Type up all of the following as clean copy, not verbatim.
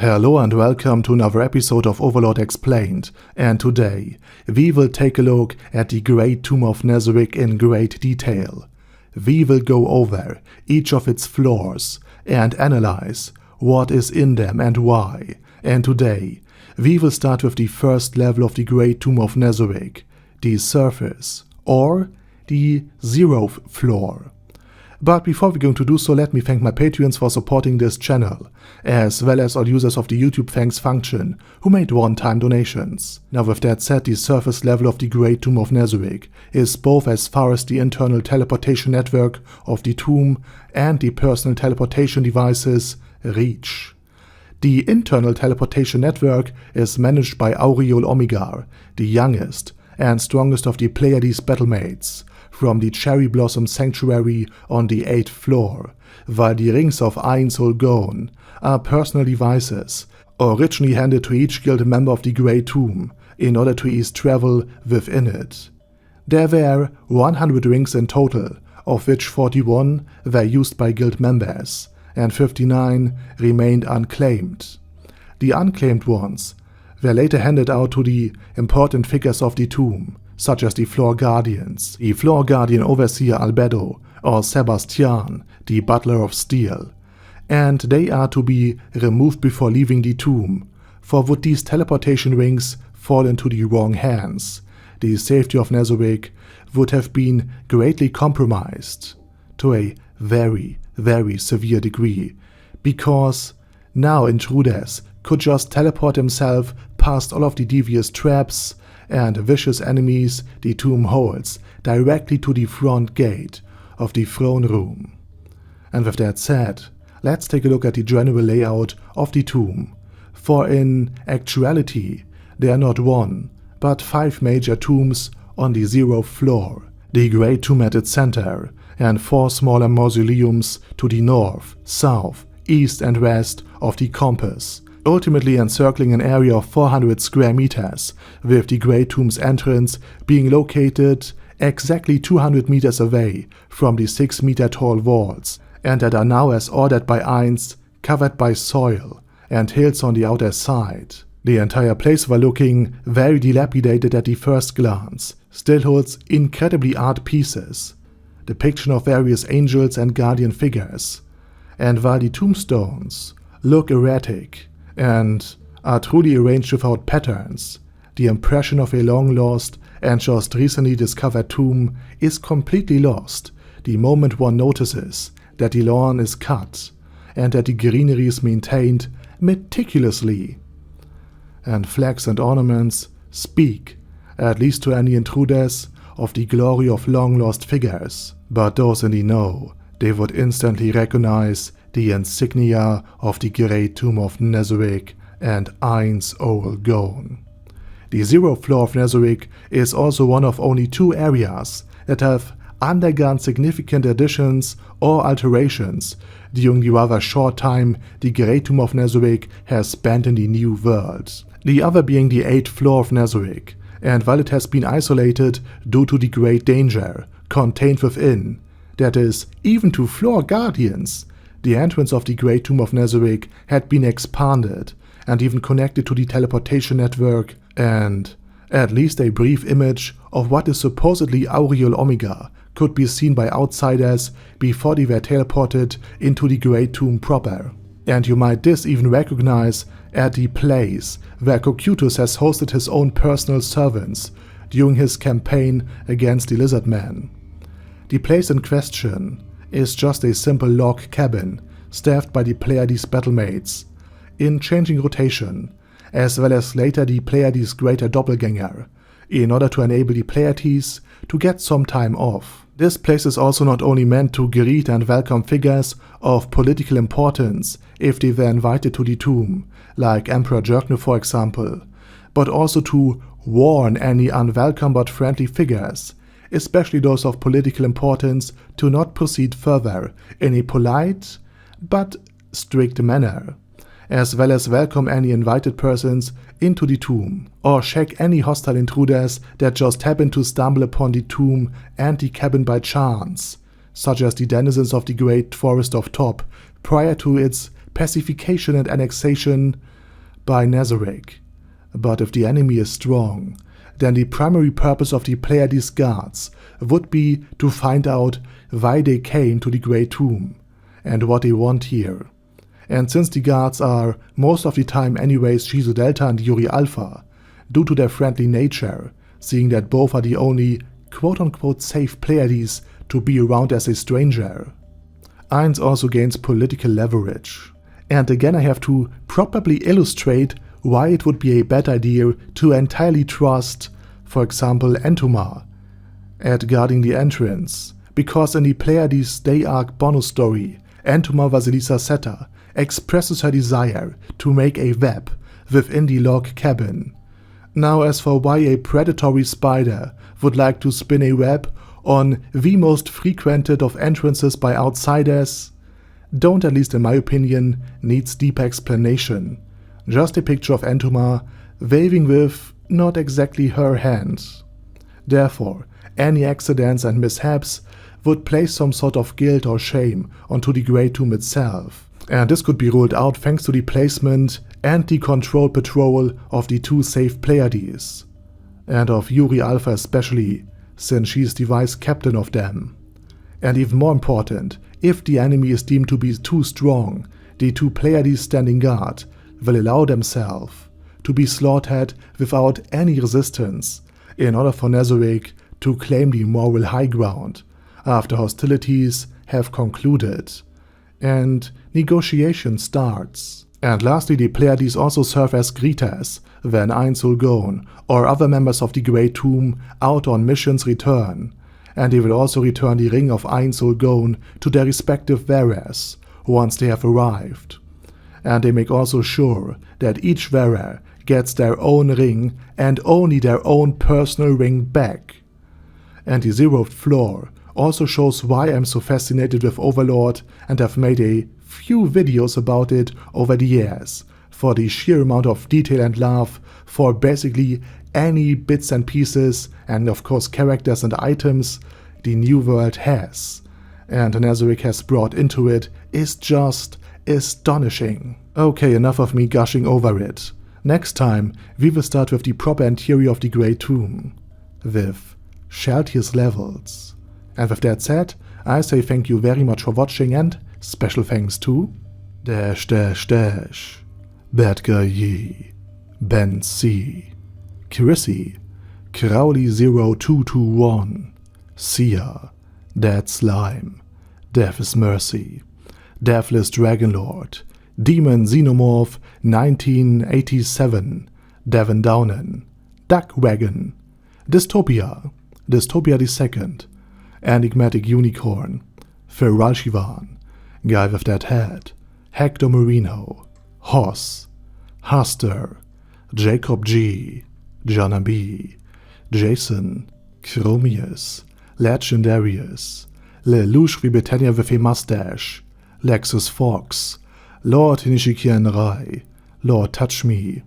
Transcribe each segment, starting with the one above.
Hello and welcome to another episode of Overlord Explained, and today we will take a look at the Great Tomb of Nazarick in great detail. We will go over each of its floors and analyze what is in them and why, and today we will start with the first level of the Great Tomb of Nazarick, the surface, or the 0th floor. But before we're going to do so, let me thank my Patreons for supporting this channel, as well as all users of the YouTube thanks function who made one-time donations. Now with that said, the surface level of the Great Tomb of Nazarick is both as far as the internal teleportation network of the tomb and the personal teleportation devices reach. The internal teleportation network is managed by Ainz Ooal Gown, the youngest and strongest of the Pleiades battlemates, from the Cherry Blossom Sanctuary on the 8th floor, while the rings of Ainz Ooal Gown are personal devices originally handed to each guild member of the Great Tomb in order to ease travel within it. There were 100 rings in total, of which 41 were used by guild members, and 59 remained unclaimed. The unclaimed ones were later handed out to the important figures of the tomb, such as the Floor Guardians, the Floor Guardian Overseer Albedo or Sebastian, the Butler of Steel, and they are to be removed before leaving the tomb, for would these teleportation rings fall into the wrong hands, the safety of Nazarick would have been greatly compromised, to a very, very severe degree, because now intruders could just teleport himself past all of the devious traps and vicious enemies the tomb holds directly to the front gate of the throne room. And with that said, let's take a look at the general layout of the tomb, for in actuality there are not one, but 5 major tombs on the 0th floor, the Great Tomb at its center, and 4 smaller mausoleums to the north, south, east and west of the compass, ultimately encircling an area of 400 square meters, with the Great Tomb's entrance being located exactly 200 meters away from the 6-meter tall walls, and that are now, as ordered by Ainz, covered by soil and hills on the outer side. The entire place, while looking very dilapidated at the first glance, still holds incredibly art pieces, depiction of various angels and guardian figures, and while the tombstones look erratic and are truly arranged without patterns, the impression of a long-lost and just recently discovered tomb is completely lost the moment one notices that the lawn is cut and that the greenery is maintained meticulously. And flags and ornaments speak, at least to any intruders, of the glory of long-lost figures, but those in the know, they would instantly recognize the insignia of the Great Tomb of Nazarick and Ainz Ooal Gown. The 0th floor of Nazarick is also one of only 2 areas that have undergone significant additions or alterations during the rather short time the Great Tomb of Nazarick has spent in the New World. The other being the 8th floor of Nazarick, and while it has been isolated due to the great danger contained within, that is, even to Floor Guardians, the entrance of the Great Tomb of Nazarick had been expanded and even connected to the teleportation network, and at least a brief image of what is supposedly Aureole Omega could be seen by outsiders before they were teleported into the Great Tomb proper. And you might this even recognize at the place where Cocytus has hosted his own personal servants during his campaign against the Lizard Man. The place in question is just a simple log cabin staffed by the Pleiades battlemates in changing rotation, as well as later the Pleiades greater doppelganger, in order to enable the Pleiades to get some time off. This place is also not only meant to greet and welcome figures of political importance if they were invited to the tomb, like Emperor Jerkno for example, but also to warn any unwelcome but friendly figures, especially those of political importance, to not proceed further in a polite but strict manner, as well as welcome any invited persons into the tomb, or check any hostile intruders that just happen to stumble upon the tomb and the cabin by chance, such as the denizens of the Great Forest of Top prior to its pacification and annexation by Nazarick. But if the enemy is strong, then the primary purpose of the Pleiades guards would be to find out why they came to the Great Tomb and what they want here. And since the guards are most of the time anyways Shizu Delta and Yuri Alpha, due to their friendly nature, seeing that both are the only quote-unquote safe Pleiades to be around as a stranger, Ainz also gains political leverage. And again I have to probably illustrate why it would be a bad idea to entirely trust, for example, Entoma at guarding the entrance, because in the Pleiades Day Arc bonus story, Entoma Vasilisa Seta expresses her desire to make a web within the log cabin. Now as for why a predatory spider would like to spin a web on the most frequented of entrances by outsiders, don't, at least in my opinion, needs deep explanation. Just a picture of Entoma waving with not exactly her hands. Therefore, any accidents and mishaps would place some sort of guilt or shame onto the Great Tomb itself. And this could be ruled out thanks to the placement and the controlled patrol of the two safe Pleiades. And of Yuri Alpha especially, since she is the vice captain of them. And even more important, if the enemy is deemed to be too strong, the two Pleiades standing guard will allow themselves to be slaughtered without any resistance in order for Nazarick to claim the moral high ground after hostilities have concluded and negotiation starts. And lastly, the Pleiades also serve as greeters when Ainz Ooal Gown or other members of the Great Tomb out on missions return, and they will also return the ring of Ainz Ooal Gown to their respective wearers once they have arrived. And they make also sure that each wearer gets their own ring and only their own personal ring back. And the zeroth floor also shows why I'm so fascinated with Overlord and have made a few videos about it over the years, for the sheer amount of detail and love for basically any bits and pieces and of course characters and items the new world has, and Nazarick has brought into it is just astonishing. Okay, enough of me gushing over it. Next time we will start with the proper interior of the Great Tomb, with Sheltier's levels. And with that said, I say thank you very much for watching, and special thanks to Bad Guy Yi, Ben C, Chrissy, Crowley0221, Sia, Dead Slime, Death is Mercy, Deathless Dragonlord, Demon Xenomorph 1987, Devin Downen, Duckwagon, Dystopia II, Enigmatic Unicorn, Feral Shivan, Guy with That Head, Hector Marino, Hoss, Huster, Jacob G, Jonna B, Jason, Chromius, Legendarius, Lelouch wie Britannia with a Mustache, Lexus Fox, Lord Nishikian Rai, Lord Touch Me,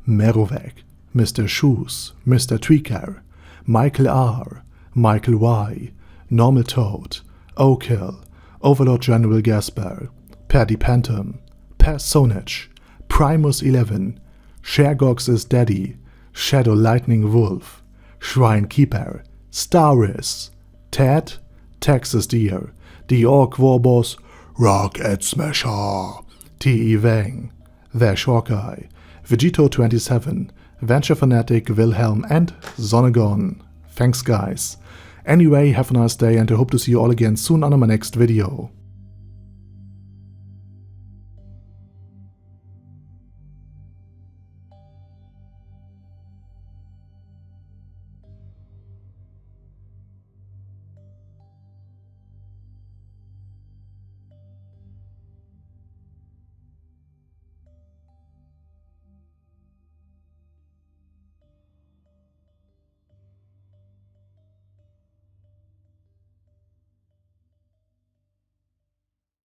Merovec, Mr. Shoes, Mr. Tweaker, Michael R, Michael Y, Normal Toad, Okill, Overlord General Gasper, Paddy Pantom, Personage, Primus 11, Shergox is Daddy, Shadow Lightning Wolf, Shrine Keeper, Staris, Ted, Texas Deer, The Orc Warboss, Rocket Smasher, T.E. Wang, Vash Hawkeye, Vegito27, Venture Fanatic, Wilhelm, and Zonegon. Thanks guys. Anyway, have a nice day and I hope to see you all again soon on my next video.